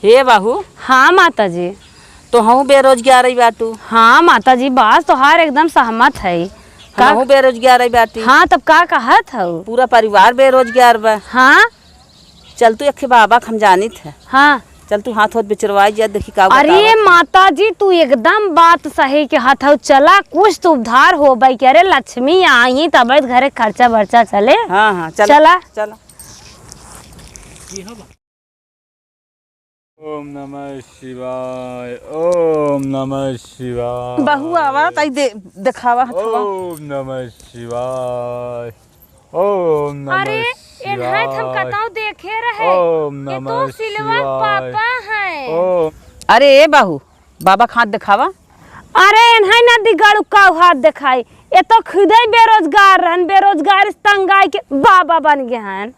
हे बाहू। हाँ माता जी। तो हूँ बेरोजगार ही बाटू। हाँ माता जी, बात तोहार एकदम सहमत है। हूँ बेरोजगार ही बाटी। हाँ तब का कहत हूँ? पूरा परिवार बेरोजगार बा। हाँ चल तू एक बाबा हम जानित है। हाँ चल तू हाथ होत बिचरवाई जा देखी का। अरे माता जी तू एकदम बात सही के हाथ हो। चला कुछ तो उद्धार हो भाई। कह रहे लक्ष्मी आई तब घरे खर्चा बर्चा चले। हाँ हाँ चला चला। ओम नमः शिवाय। ओम नमः शिवाय। बहू आवा तई दिखावा हथवा। ओम नमः शिवाय। ओम नमः अरे शिवाय। हम कताऊ देखे रहे। ओम ये नमः तो सिलवा शिवाय। पापा है। ओम अरे ए बाहू बाबा हाथ दिखावा। अरे एनहाई ना दिगाड़ू का हाथ दिखाई। ये तो खुद ही बेरोजगार रहन। बेरोजगार तंगाई के बाबा बन गए हैं।